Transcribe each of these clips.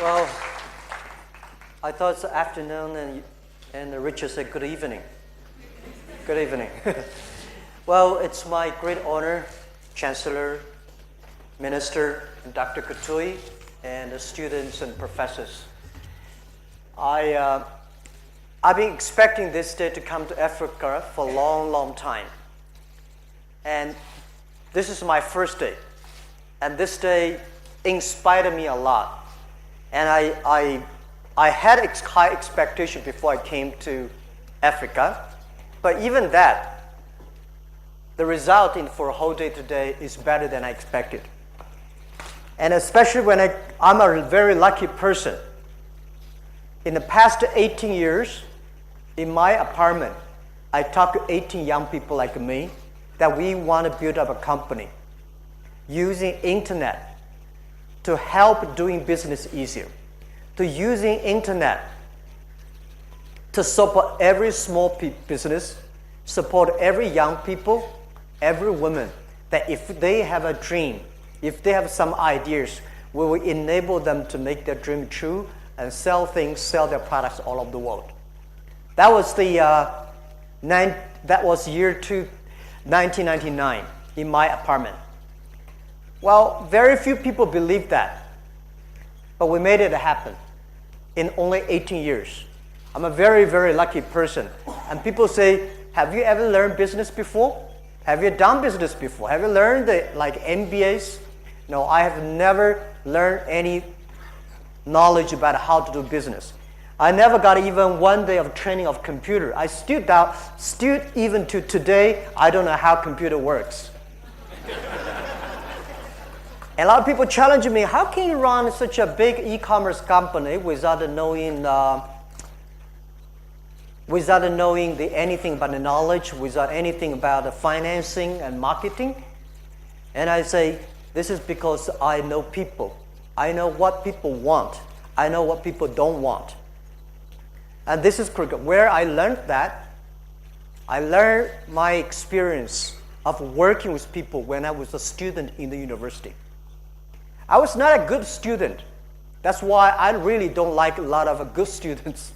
Well, I thought it's afternoon, and Richard said good evening. Good evening. Well, it's my great honor, Chancellor, Minister, and Dr. Katui, and the students and professors. I've been expecting this day to come to Africa for a long, long time. And this is my first day. And this day inspired me a lot. And I had high expectation before I came to Africa. But even that, the result for a whole day today is better than I expected. And especially when I'm a very lucky person. In the past 18 years, in my apartment, I talked to 18 young people like me that we want to build up a company using internet to help doing business easier, to using internet to support every small business, support every young people, every woman, that if they have a dream, if they have some ideas, we will enable them to make their dream true and sell their products all over the world. That was year 1999 in my apartment. Well, very few people believe that, but we made it happen in only 18 years. I'm a very, very lucky person. And people say, have you ever learned business before? Have you done business before? Have you learned MBAs? No, I have never learned any knowledge about how to do business. I never got even one day of training of computer. I still even to today, I don't know how computer works. A lot of people challenge me, how can you run such a big e-commerce company without knowing anything about the knowledge, without anything about the financing and marketing? And I say, this is because I know people. I know what people want. I know what people don't want. And this is where I learned that. I learned my experience of working with people when I was a student in the university. I was not a good student. That's why I really don't like a lot of good students.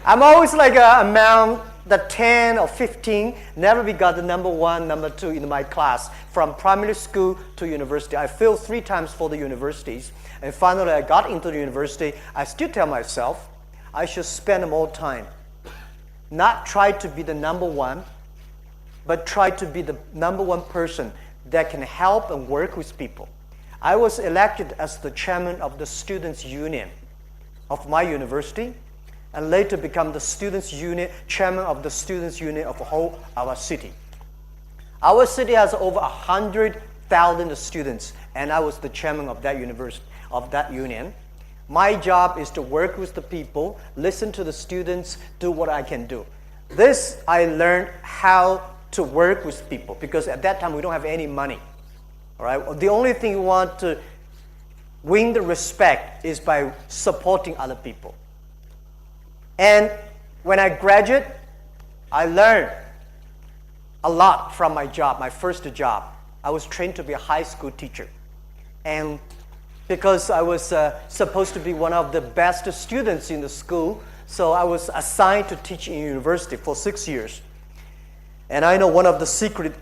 I'm always like among the 10 or 15, never got the number 1, number 2 in my class. From primary school to university, I failed 3 times for the universities. And finally, I got into the university. I still tell myself, I should spend more time. Not try to be the number 1, but try to be the number 1 person that can help and work with people. I was elected as the chairman of the Students' Union of my university, and later become the chairman of the Students' Union of whole our city. Our city has over 100,000 students, and I was the chairman of that university, of that union. My job is to work with the people, listen to the students, do what I can do. This I learned how to work with people, because at that time we don't have any money. All right? The only thing you want to win the respect is by supporting other people. And when I graduated, I learned a lot from my job, my first job. I was trained to be a high school teacher. And because I was supposed to be one of the best students in the school, so I was assigned to teach in university for 6 years. And I know one of the secrets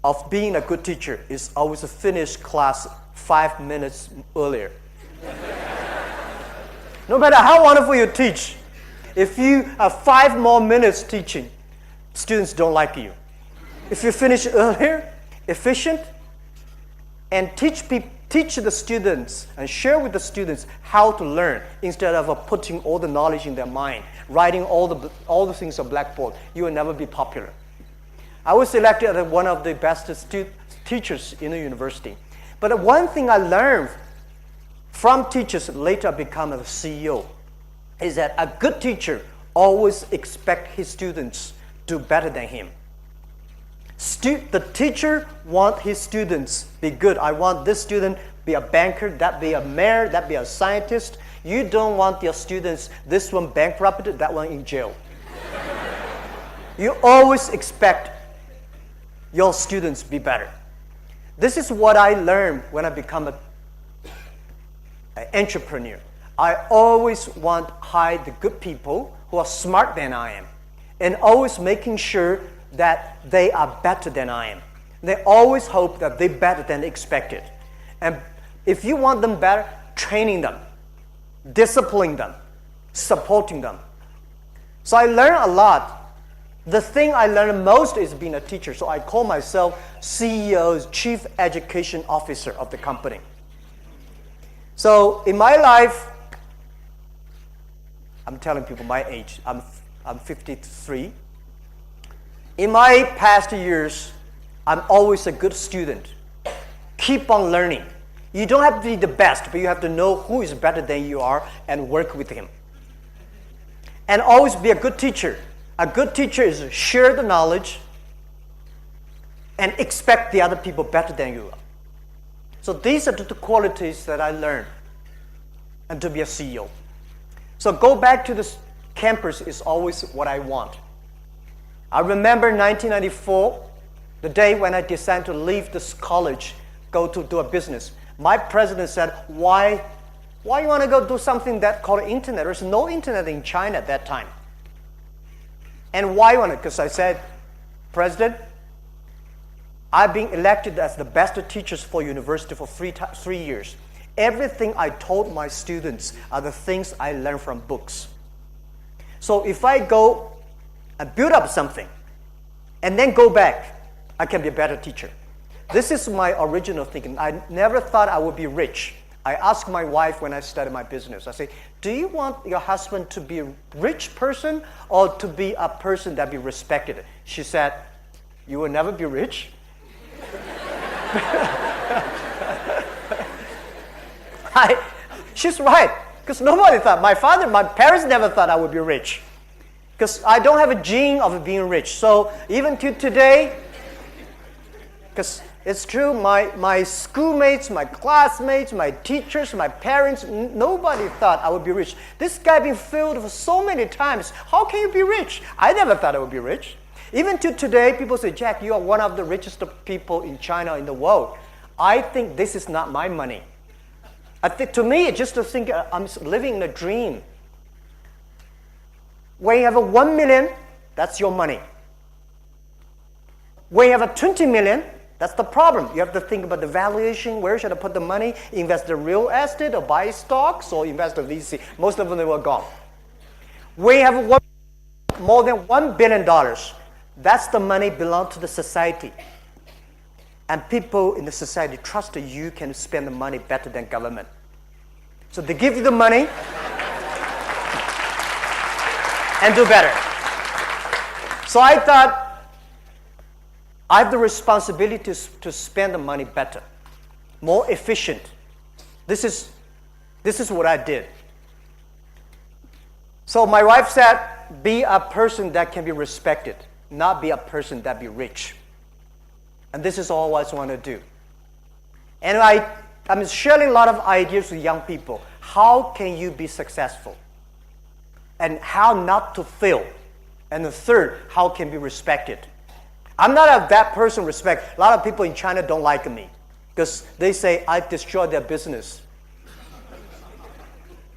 of being a good teacher is always to finish class 5 minutes earlier. No matter how wonderful you teach, if you have 5 more minutes teaching, students don't like you. If you finish earlier, efficient, and teach the students and share with the students how to learn instead of putting all the knowledge in their mind, writing all the things on blackboard, you will never be popular. I was elected as one of the best teachers in the university. But one thing I learned from teachers, later become a CEO, is that a good teacher always expects his students to do better than him. The teacher wants his students be good. I want this student be a banker, that be a mayor, that be a scientist. You don't want your students, this one bankrupted, that one in jail. You always expect your students be better. This is what I learned when I become an entrepreneur. I always want to hire the good people who are smarter than I am, and always making sure that they are better than I am. They always hope that they're better than expected. And if you want them better, training them, disciplining them, supporting them. So I learned a lot. The thing I learned most is being a teacher. So I call myself CEO's Chief Education Officer of the company. So in my life, I'm telling people my age. I'm 53. In my past years, I'm always a good student. Keep on learning. You don't have to be the best, but you have to know who is better than you are and work with him. And always be a good teacher. A good teacher is share the knowledge and expect the other people better than you are. So these are the qualities that I learned and to be a CEO. So go back to this campus is always what I want. I remember 1994, the day when I decided to leave this college, go to do a business. My president said, why you want to go do something that called internet? There's no internet in China at that time. And why you want to? Because I said, President, I've been elected as the best teachers for university for 3 years. Everything I told my students are the things I learned from books. So if I go and build up something and then go back, I can be a better teacher. This is my original thinking. I never thought I would be rich. I asked my wife when I started my business, I say, do you want your husband to be a rich person or to be a person that be respected? She said, you will never be rich. She's right, because nobody thought, my parents never thought I would be rich. Because I don't have a gene of being rich. So even to today, because it's true, my schoolmates, my classmates, my teachers, my parents, nobody thought I would be rich. This guy been failed for so many times. How can you be rich? I never thought I would be rich. Even to today, people say, Jack, you are one of the richest people in China, in the world. I think this is not my money. I think, to me, it's just to think I'm living in a dream. When you have a 1 million, that's your money. When you have a 20 million, that's the problem. You have to think about the valuation. Where should I put the money? Invest in real estate or buy stocks or invest in VC. Most of them they were gone. When you have more than $1 billion, that's the money belong to the society. And people in the society trust that you can spend the money better than government. So they give you the money and do better. So I thought, I have the responsibility to spend the money better, more efficient. This is what I did. So my wife said, be a person that can be respected, not be a person that be rich. And this is all I always want to do. And I'm sharing a lot of ideas with young people. How can you be successful? And how not to fail. And the third, how can be respected. I'm not a bad person respect. A lot of people in China don't like me because they say I destroy their business.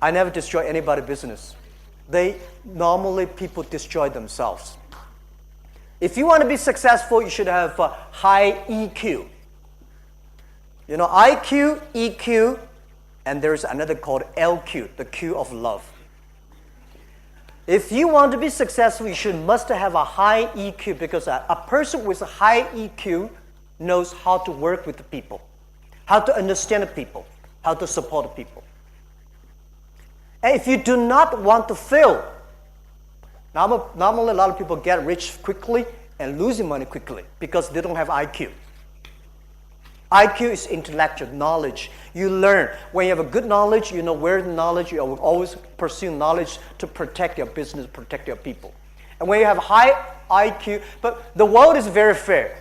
I never destroy anybody's business. Normally people destroy themselves. If you want to be successful, you should have a high EQ. You know, IQ, EQ, and there's another called LQ, the Q of love. If you want to be successful, you must have a high EQ because a person with a high EQ knows how to work with the people, how to understand the people, how to support the people. And if you do not want to fail, normally a lot of people get rich quickly and losing money quickly because they don't have IQ. IQ is intellectual knowledge. You learn. When you have a good knowledge, you know where the knowledge, you will always pursue knowledge to protect your business, protect your people. And when you have high IQ, but the world is very fair.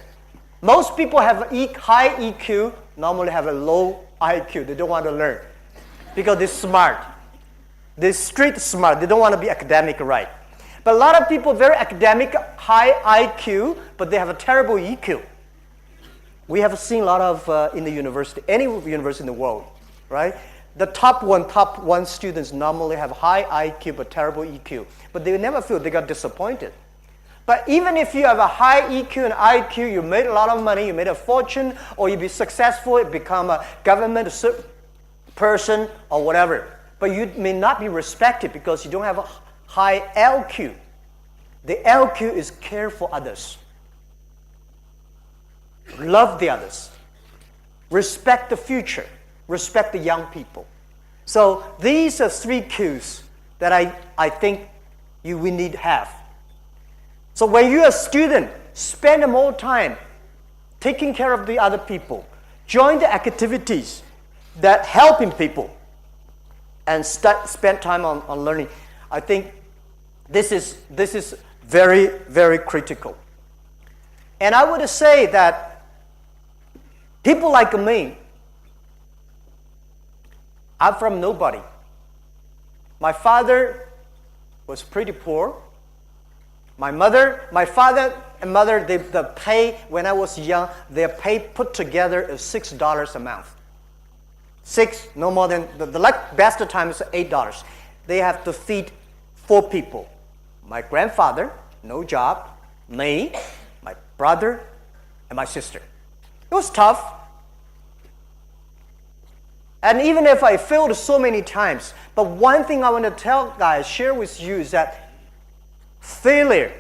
Most people have high EQ, normally have a low IQ. They don't want to learn because they're smart. They're street smart. They don't want to be academic right. But a lot of people very academic, high IQ, but they have a terrible EQ. We have seen a lot of in the university, any university in the world, right? The top one students normally have high IQ but terrible EQ. But they never feel they got disappointed. But even if you have a high EQ and IQ, you made a lot of money, you made a fortune, or you be successful, you become a government person or whatever. But you may not be respected because you don't have a high LQ. The LQ is care for others. Love the others. Respect the future. Respect the young people. So these are 3 Qs that I think we need to have. So when you're a student, spend more time taking care of the other people. Join the activities that helping people. And spend time on learning. I think this is very, very critical. And I would say that people like me, I'm from nobody. My father was pretty poor. My father and mother, the pay when I was young, their pay put together is $6 a month. No more than, the best of time is $8. They have to feed 4 people. My grandfather, no job, me, my brother, and my sister. It was tough. And even if I failed so many times, but one thing I want to share with you is that failure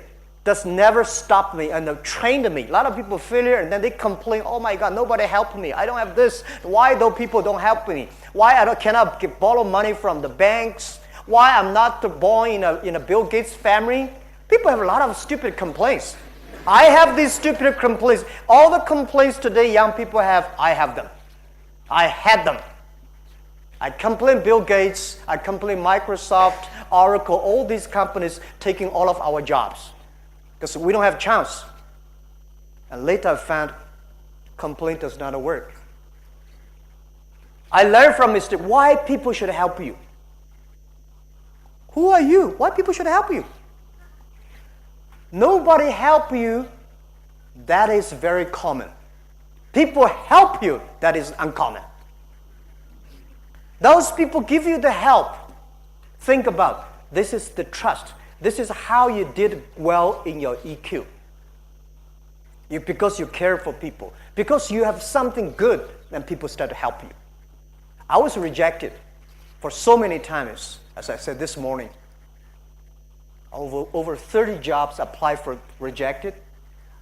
does never stop me and trained me. A lot of people failure and then they complain, oh my God, nobody helped me. I don't have this. Why those people don't help me? Why cannot borrow money from the banks? Why I'm not born in a Bill Gates family? People have a lot of stupid complaints. I have these stupid complaints. All the complaints today young people have, I have them. I had them. I complain Bill Gates, I complain Microsoft, Oracle, all these companies taking all of our jobs because we don't have a chance. And later I found complaint does not work. I learned from mistake why people should help you. Who are you? Why people should help you? Nobody help you, that is very common. People help you, that is uncommon. Those people give you the help. Think about, this is the trust. This is how you did well in your EQ. Because you care for people. Because you have something good, then people start to help you. I was rejected for so many times, as I said this morning. Over 30 jobs applied for rejected.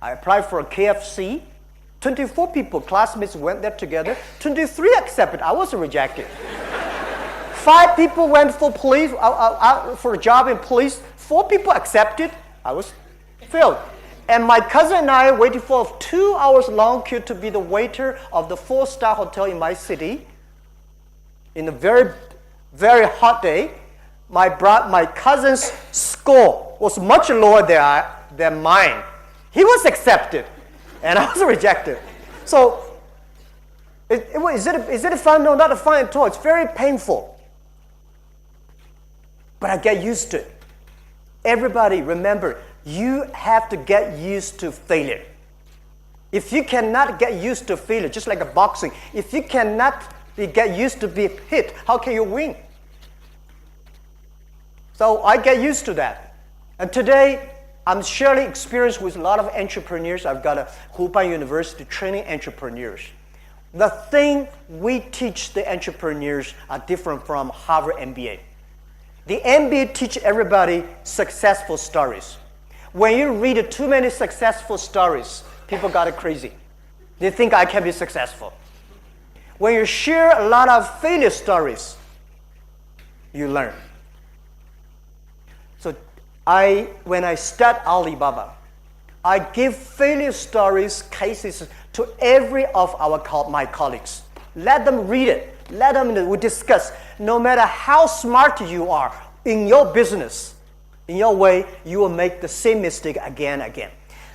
I applied for a KFC. 24 people, classmates went there together. 23 accepted. I was rejected. 5 people went for police, for a job in police. 4 people accepted. I was failed. And my cousin and I waited for a 2 hours long queue to be the waiter of the 4-star hotel in my city. In a very, very hot day, my cousin's score was much lower than mine. He was accepted, and I was rejected. So, is it fun? No, not fun at all. It's very painful. But I get used to it. Everybody, remember, you have to get used to failure. If you cannot get used to failure, just like a boxing, if you cannot get used to being hit, how can you win? So I get used to that. And today, I'm surely experienced with a lot of entrepreneurs. I've got a Huban University training entrepreneurs. The thing we teach the entrepreneurs are different from Harvard MBA. The MBA teach everybody successful stories. When you read too many successful stories, people got it crazy. They think I can be successful. When you share a lot of failure stories, you learn. So when I start Alibaba, I give failure stories, cases to every of my colleagues. Let them read it. Let them we discuss. No matter how smart you are in your business, in your way, you will make the same mistake again and again.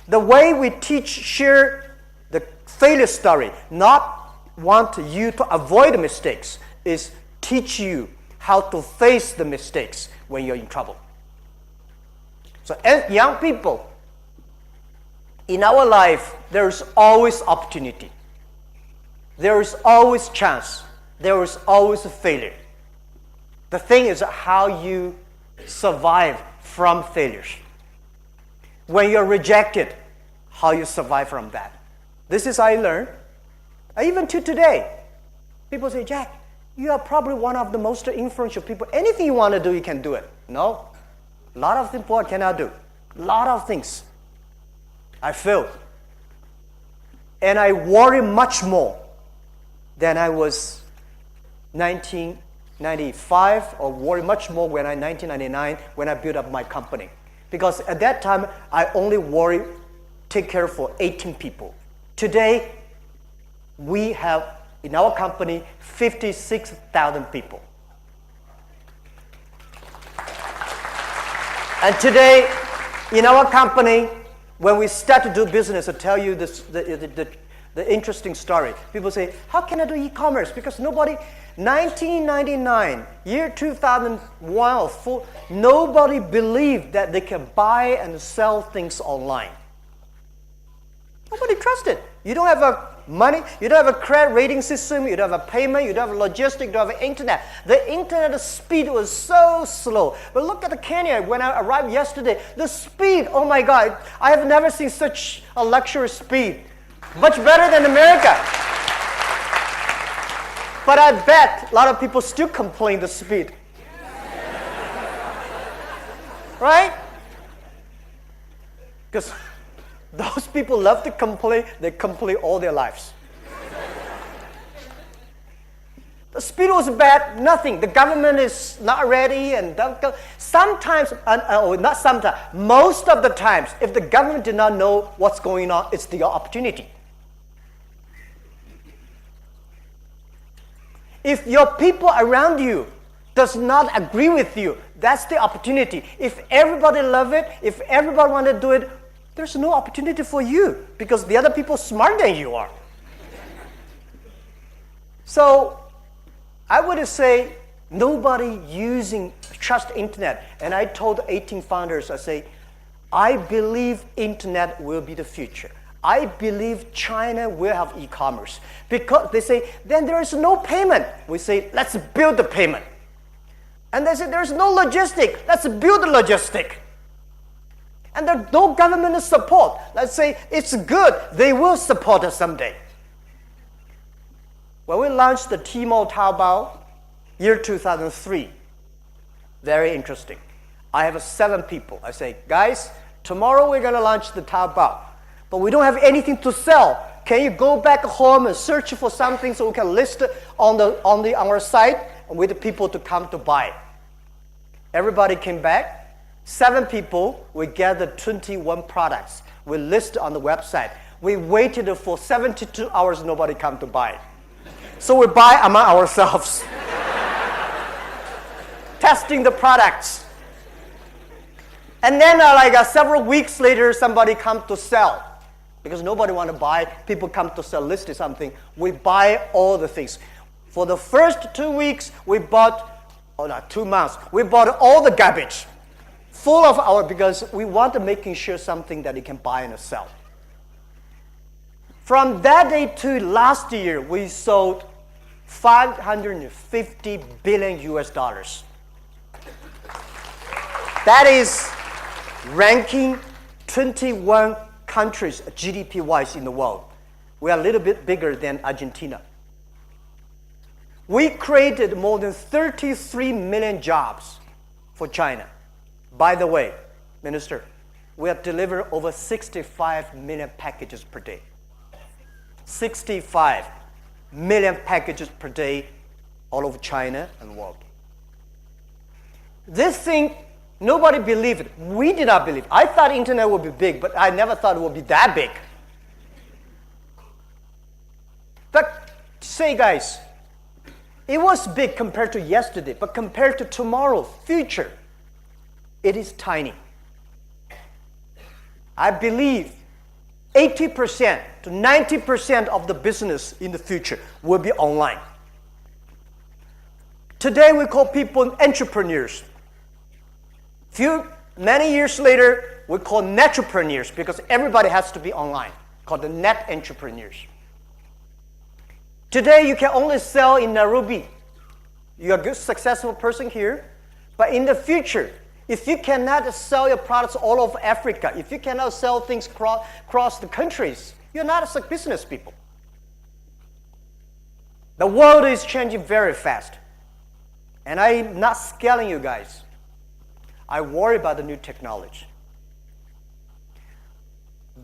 The way we share the failure story, not want you to avoid mistakes, is teach you how to face the mistakes when you're in trouble. So as young people, in our life, there is always opportunity. There is always chance. There is always a failure. The thing is how you survive from failures. When you're rejected, how you survive from that. This is how I learned. Even to today, people say, Jack, you are probably one of the most influential people. Anything you want to do, you can do it. No. A lot of things I cannot do. A lot of things. I failed. And I worry much more than I was 1995, or worry much more when I 1999 when I built up my company. Because at that time, I only take care for 18 people. Today, we have in our company 56,000 people. And today, in our company, when we start to do business, I tell you this, the interesting story. People say, how can I do e-commerce? Because 1999, year 2001 or 4, nobody believed that they can buy and sell things online. Nobody trusted. You don't have a money, you don't have a credit rating system, you don't have a payment, you don't have a logistics, you don't have an internet. The internet speed was so slow. But look at Kenya. When I arrived yesterday, the speed, oh my God, I have never seen such a luxury speed. Much better than America. But I bet a lot of people still complain the speed. Right? Because those people love to complain. They complain all their lives. The speed was bad. Nothing. The government is not ready. And sometimes, not sometimes, most of the times, if the government did not know what's going on, it's the opportunity. If your people around you does not agree with you, that's the opportunity. If everybody love it, if everybody want to do it, there's no opportunity for you because the other people are smarter than you are. So I would say nobody trust internet. And I told 18 founders, I say, I believe internet will be the future. I believe China will have e-commerce. Because they say, then there is no payment. We say, let's build the payment. And they say, there's no logistic. Let's build the logistic. And there's no government support. Let's say, it's good. They will support us someday. When we launched the Tmall Taobao, year 2003, very interesting. I have 7 people. I say, guys, tomorrow we're going to launch the Taobao. But we don't have anything to sell. Can you go back home and search for something so we can list it on our site and with the people to come to buy? Everybody came back. 7 people, we gathered 21 products. We listed on the website. We waited for 72 hours, nobody come to buy. So we buy among ourselves. Testing the products. And then several weeks later, somebody come to sell. Because nobody want to buy, people come to sell, list something. We buy all the things. For the first 2 weeks, we bought, 2 months, we bought all the garbage. Full of because we want to making sure something that you can buy and sell. From that day to last year, we sold 550 billion US dollars. That is ranking 21 countries GDP-wise in the world. We are a little bit bigger than Argentina. We created more than 33 million jobs for China. By the way, Minister, we have delivered over 65 million packages per day. 65 million packages per day all over China and the world. This thing, nobody believed it. We did not believe it. I thought internet would be big, but I never thought it would be that big. But say, guys, it was big compared to yesterday, but compared to tomorrow, future, it is tiny. I believe 80% to 90% of the business in the future will be online. Today we call people entrepreneurs. Many years later, we call netrepreneurs because everybody has to be online, called the net entrepreneurs. Today, you can only sell in Nairobi. You're a good, successful person here. But in the future, if you cannot sell your products all over Africa, if you cannot sell things across the countries, you're not a business people. The world is changing very fast. And I'm not scaling you guys. I worry about the new technology.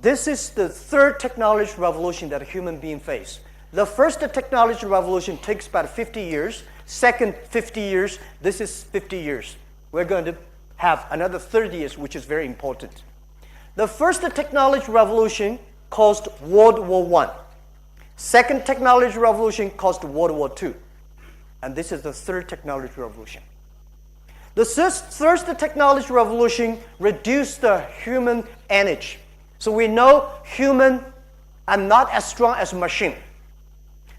This is the third technology revolution that a human being face. The first technology revolution takes about 50 years. Second, 50 years. This is 50 years. We're going to have another 30 years, which is very important. The first technology revolution caused World War I. Second technology revolution caused World War II. And this is the third technology revolution. The first technology revolution reduced the human energy. So we know human are not as strong as machine.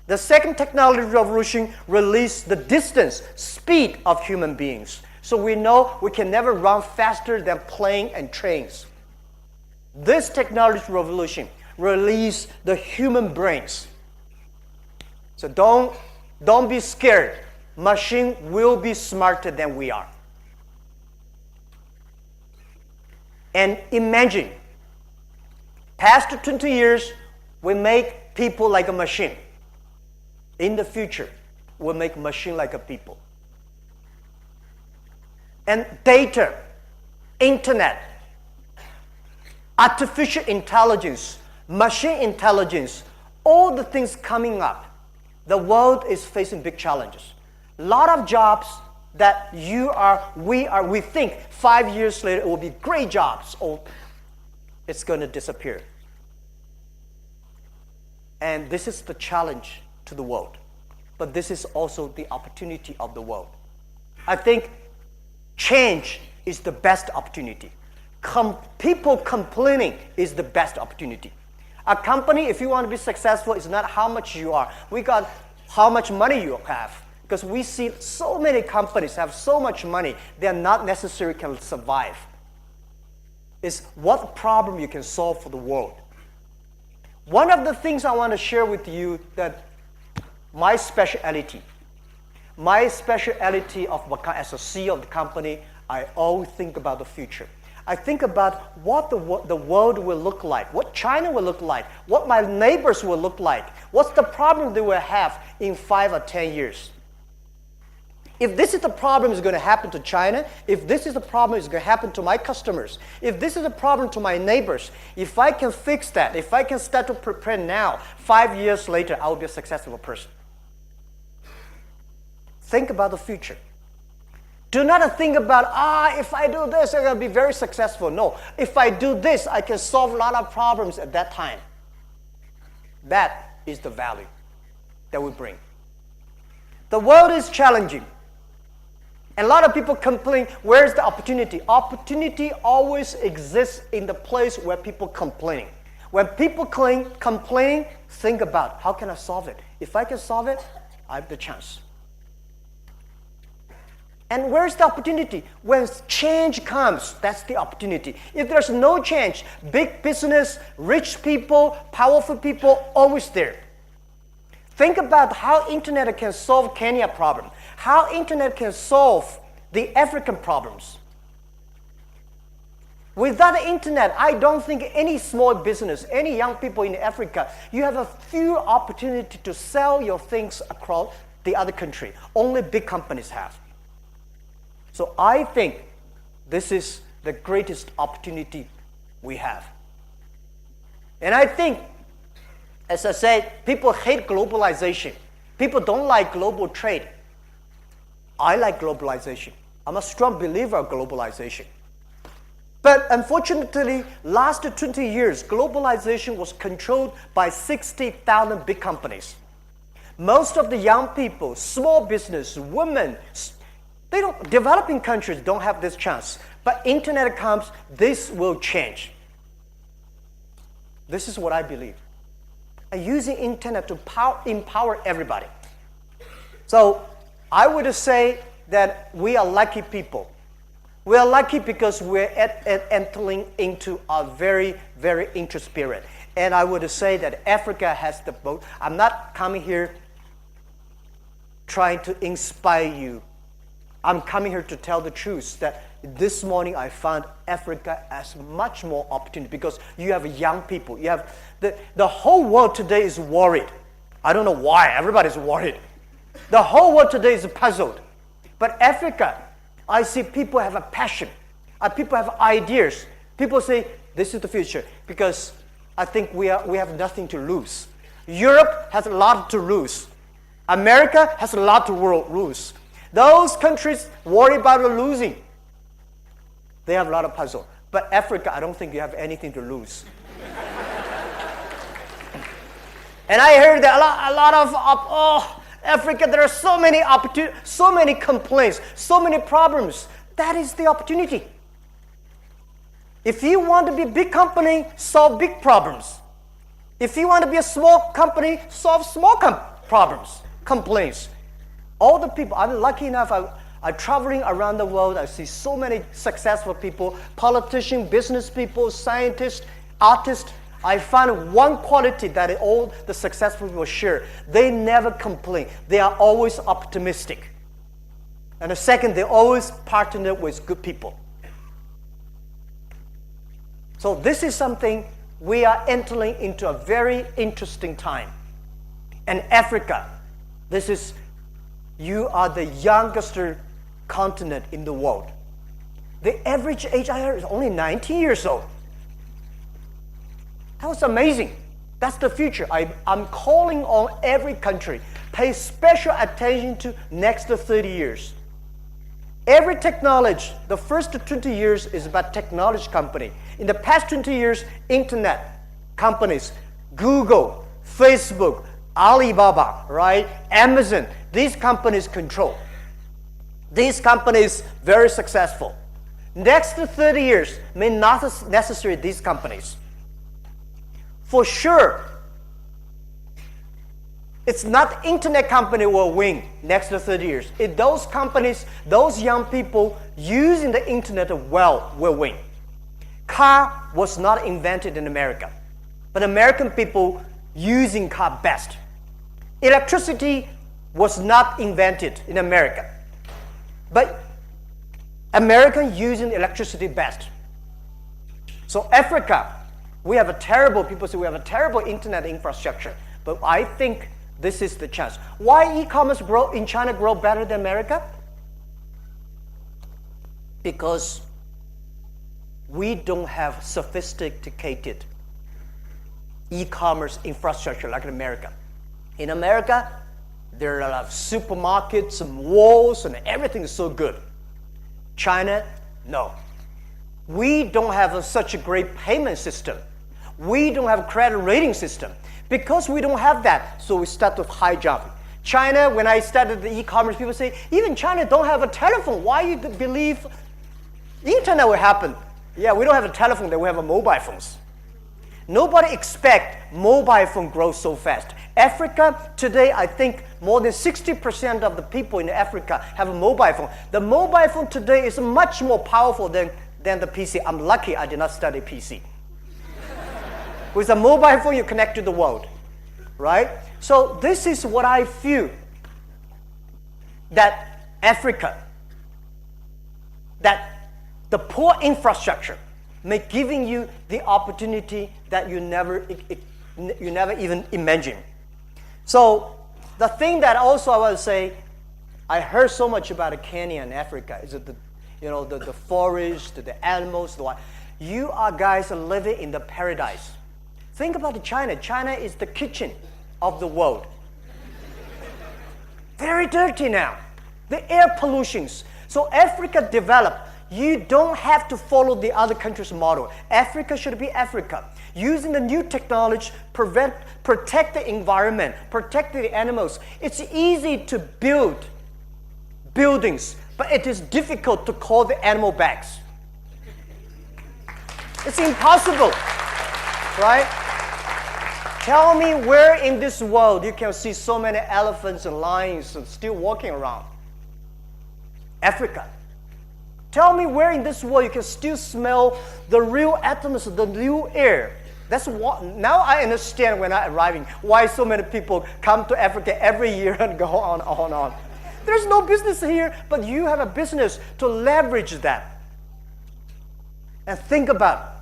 The second technology revolution released the distance, speed of human beings. So we know we can never run faster than plane and trains. This technology revolution released the human brains. So don't be scared. Machine will be smarter than we are. And imagine, past 20 years, we make people like a machine. In the future, we'll make machine like a people. And data, internet, artificial intelligence, machine intelligence, all the things coming up, the world is facing big challenges. A lot of jobs that we think 5 years later it will be great jobs, or it's going to disappear. And this is the challenge to the world. But this is also the opportunity of the world. I think change is the best opportunity. People complaining is the best opportunity. A company, if you want to be successful, is not how much you are. We got how much money you have. Because we see so many companies have so much money, they are not necessarily can survive. It's what problem you can solve for the world. One of the things I want to share with you that my specialty of as a CEO of the company, I always think about the future. I think about what the world will look like, what China will look like, what my neighbors will look like, what's the problem they will have in 5 or 10 years. If this is the problem is going to happen to China, if this is the problem is going to happen to my customers, if this is a problem to my neighbors, if I can fix that, if I can start to prepare now, 5 years later, I will be a successful person. Think about the future. Do not think about, if I do this, I'm going to be very successful. No, if I do this, I can solve a lot of problems at that time. That is the value that we bring. The world is challenging. And a lot of people complain, where's the opportunity? Opportunity always exists in the place where people complain. When people complain, think about, how can I solve it? If I can solve it, I have the chance. And where's the opportunity? When change comes, that's the opportunity. If there's no change, big business, rich people, powerful people, always there. Think about how internet can solve Kenya problem, how internet can solve the African problems. Without the internet, I don't think any small business, any young people in Africa, you have a few opportunities to sell your things across the other country. Only big companies have. So I think this is the greatest opportunity we have. And I think, as I said, people hate globalization. People don't like global trade. I like globalization. I'm a strong believer of globalization. But unfortunately, last 20 years, globalization was controlled by 60,000 big companies. Most of the young people, small business, women, developing countries don't have this chance. But internet comes, this will change. This is what I believe. And using internet to empower everybody. So I would say that we are lucky people. We are lucky because we're entering into a very, very interesting period. And I would say that Africa has the boat. I'm not coming here trying to inspire you. I'm coming here to tell the truth that this morning I found Africa as much more opportunity because you have young people. You have the whole world today is worried. I don't know why. Everybody's worried. The whole world today is puzzled. But Africa, I see people have a passion. People have ideas. People say, this is the future. Because I think we have nothing to lose. Europe has a lot to lose. America has a lot to lose. Those countries worry about losing. They have a lot of puzzle. But Africa, I don't think you have anything to lose. And I heard that a lot of Africa, there are so many opportunities, so many complaints, so many problems. That is the opportunity. If you want to be a big company, solve big problems. If you want to be a small company, solve small problems, complaints. All the people, I'm lucky enough, I'm traveling around the world. I see so many successful people, politicians, business people, scientists, artists. I find one quality that all the successful people share. They never complain. They are always optimistic. And the second, they always partner with good people. So this is something we are entering into a very interesting time. And Africa, you are the youngest continent in the world. The average age I heard is only 19 years old. That was amazing. That's the future. I'm calling on every country, pay special attention to next 30 years. Every technology, the first 20 years is about technology company. In the past 20 years, internet companies, Google, Facebook, Alibaba, right? Amazon, these companies control. These companies very successful. Next 30 years may not necessarily these companies. For sure, it's not internet company will win next 30 years. If those companies, those young people using the internet well will win. Car was not invented in America, but American people using car best. Electricity was not invented in America, but American using electricity best. So Africa, people say we have a terrible internet infrastructure, but I think this is the chance. Why e-commerce in China grow better than America? Because we don't have sophisticated e-commerce infrastructure like in America. In America, there are a lot of supermarkets and malls and everything is so good. China, no. We don't have such a great payment system. We don't have a credit rating system. Because we don't have that, so we start with high jump. China, when I started the e-commerce, people say, even China don't have a telephone. Why you believe internet will happen? Yeah, we don't have a telephone, then we have a mobile phones. Nobody expect mobile phone growth so fast. Africa, today, I think more than 60% of the people in Africa have a mobile phone. The mobile phone today is much more powerful than the PC. I'm lucky I did not study PC. With a mobile phone, you connect to the world, right? So this is what I feel that Africa, that the poor infrastructure may giving you the opportunity that you never even imagine. So the thing that also I want to say, I heard so much about Kenya and Africa. Is it the forest, the animals, the wild. You are guys living in the paradise. Think about China. China is the kitchen of the world. Very dirty now. The air pollutions. So Africa developed. You don't have to follow the other country's model. Africa should be Africa. Using the new technology, protect the environment, protect the animals. It's easy to build buildings, but it is difficult to call the animal bags. It's impossible, right? Tell me where in this world you can see so many elephants and lions still walking around. Africa. Tell me where in this world you can still smell the real atmosphere, the real air. That's what, now I understand when I'm arriving why so many people come to Africa every year and go on. There's no business here, but you have a business to leverage that. And think about,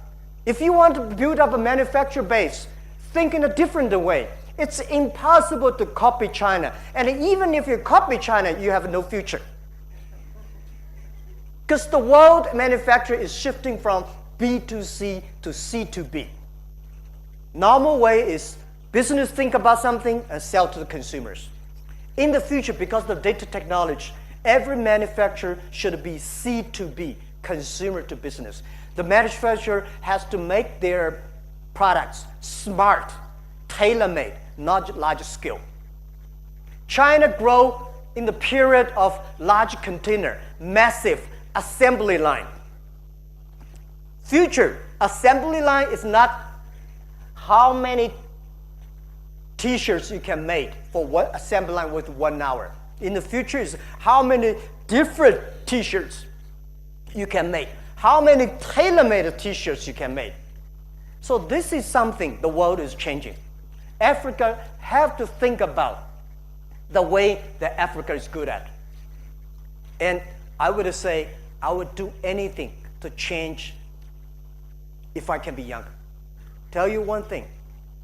if you want to build up a manufacturer base, think in a different way. It's impossible to copy China. And even if you copy China, you have no future. Because the world manufacturer is shifting from B2C to C2B. Normal way is business think about something and sell to the consumers. In the future, because of data technology, every manufacturer should be C2B, consumer to business. The manufacturer has to make their products smart, tailor-made, not large scale. China grew in the period of large container, massive assembly line. Future assembly line is not how many t-shirts you can make for one assembly line with 1 hour. In the future is how many different t-shirts you can make, how many tailor-made t-shirts you can make. So this is something the world is changing. Africa have to think about the way that Africa is good at. And I would say I would do anything to change if I can be younger. Tell you one thing,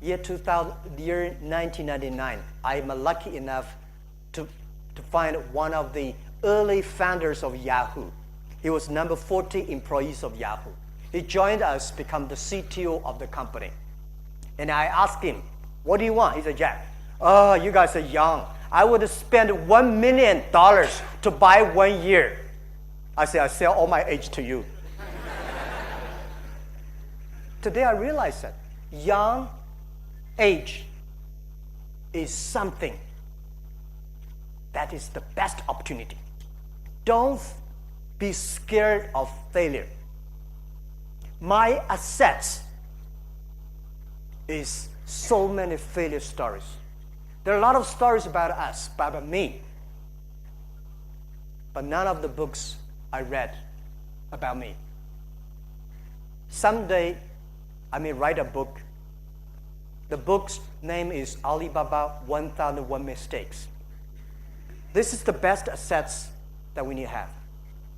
year 1999, I'm lucky enough to find one of the early founders of Yahoo. He was number 40 employees of Yahoo. He joined us, become the CTO of the company. And I asked him, what do you want? He said, Jack, oh, you guys are young. I would spend $1 million to buy 1 year. I said, I sell all my age to you. Today I realize that young age is something that is the best opportunity. Don't be scared of failure. My assets is so many failure stories. There are a lot of stories about us, about me, but none of the books I read about me. Someday, I may write a book. The book's name is Alibaba 1001 Mistakes. This is the best assets that we need to have.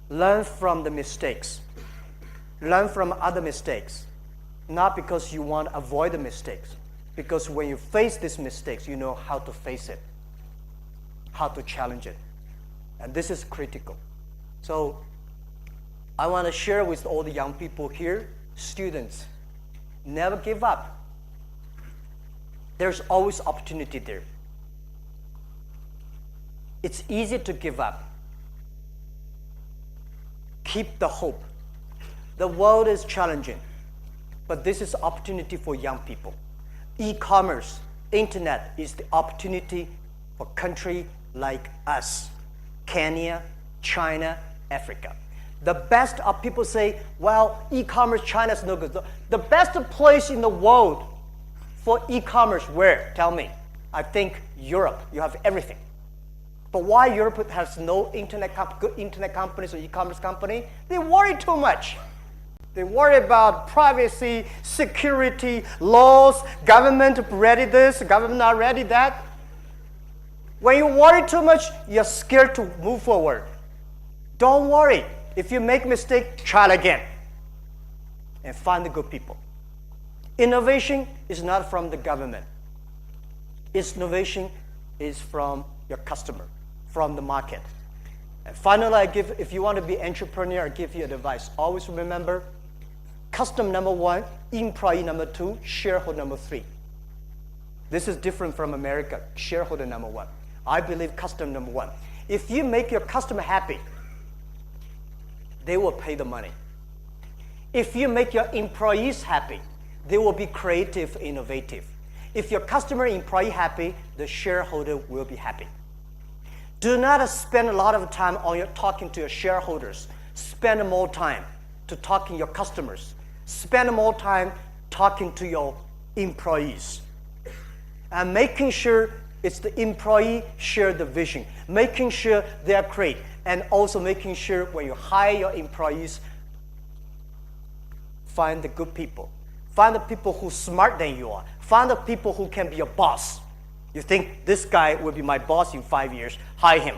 Learn from the mistakes. Learn from other mistakes. Not because you want to avoid the mistakes, because when you face these mistakes, you know how to face it, how to challenge it. And this is critical. So I want to share with all the young people here, students, never give up. There's always opportunity there. It's easy to give up. Keep the hope. The world is challenging, but this is opportunity for young people. E-commerce, internet is the opportunity for country like us, Kenya, China, Africa. The best of people say, well, e-commerce, China is no good. The best place in the world for e-commerce, where? Tell me. I think Europe. You have everything. But why Europe has no good internet companies or e-commerce company? They worry too much. They worry about privacy, security, laws, government ready this, government not ready that. When you worry too much, you're scared to move forward. Don't worry. If you make a mistake, try again. And find the good people. Innovation is not from the government. Innovation is from your customer, from the market. And finally, if you want to be an entrepreneur, I give you advice. Always remember, customer number 1, employee number 2, shareholder number 3. This is different from America, shareholder number 1. I believe customer number 1. If you make your customer happy, they will pay the money. If you make your employees happy, they will be creative, innovative. If your customer employee happy, the shareholder will be happy. Do not spend a lot of time on talking to your shareholders. Spend more time to talking to your customers. Spend more time talking to your employees. And making sure it's the employee share the vision. Making sure they're great. And also making sure when you hire your employees, find the good people. Find the people who are smarter than you are. Find the people who can be your boss. You think this guy will be my boss in 5 years, hire him.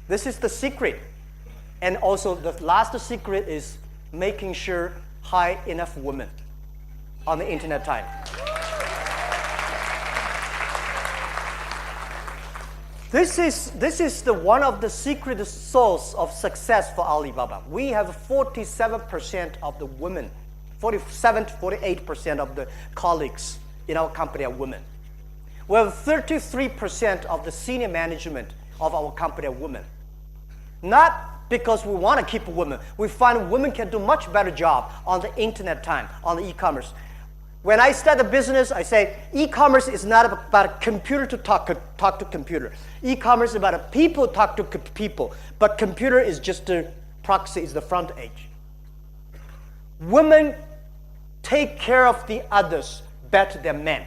This is the secret. And also the last secret is making sure hire enough women on the internet time. This is one of the secret source of success for Alibaba. We have 47% of the women, 47 to 48% of the colleagues in our company are women. We have 33% of the senior management of our company are women. Not because we want to keep women. We find women can do much better job on the internet time, on the e-commerce. When I start a business, I say e-commerce is not about a computer to talk to computer. E-commerce is about a people talk to people, but computer is just the proxy, is the front edge. Women take care of the others better than men.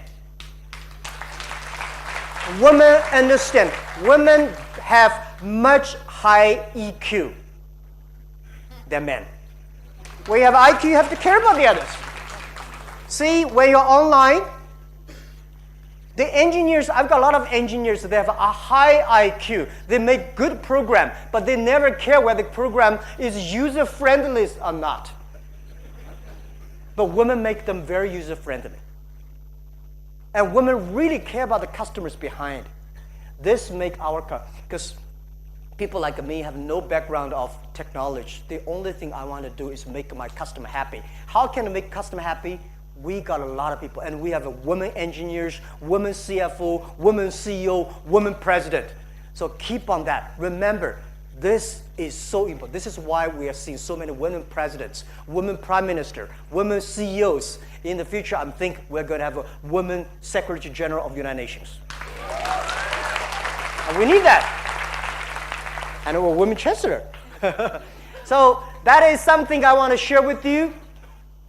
Women understand. Women have much high EQ than men. When you have IQ, you have to care about the others. See, when you're online, the engineers, I've got a lot of engineers, they have a high IQ. They make good program, but they never care whether the program is user-friendly or not. But women make them very user-friendly. And women really care about the customers behind. This make our, because people like me have no background of technology. The only thing I want to do is make my customer happy. How can I make customer happy? We got a lot of people, and we have women engineers, women CFO, women CEO, women president. So keep on that. Remember, this is so important. This is why we are seeing so many women presidents, women prime minister, women CEOs. In the future, I think we're going to have a woman Secretary General of the United Nations. And we need that. And a women chancellor. So that is something I want to share with you.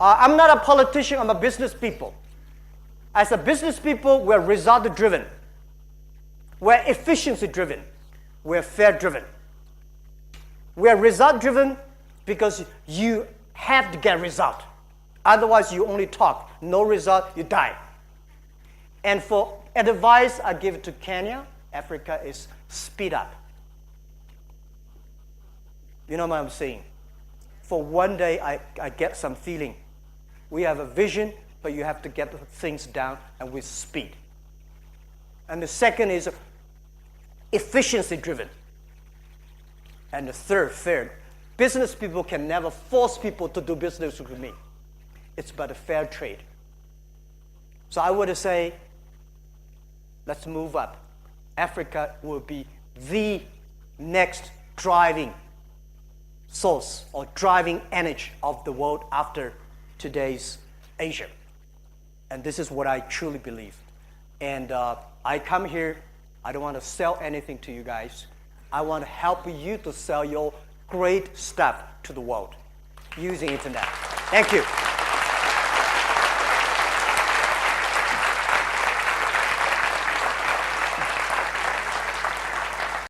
I'm not a politician, I'm a business people. As a business people, we're result driven. We're efficiency driven. We're fair driven. We're result driven because you have to get result. Otherwise, you only talk. No result, you die. And for advice I give to Kenya, Africa, is speed up. You know what I'm saying? For one day, I get some feeling. We have a vision, but you have to get things down and with speed. And the second is efficiency driven. And the third, fair. Business people can never force people to do business with me. It's about a fair trade. So I would say, let's move up. Africa will be the next driving source or driving energy of the world after today's Asia. And this is what I truly believe. And I come here, I don't want to sell anything to you guys. I want to help you to sell your great stuff to the world using internet. Thank you.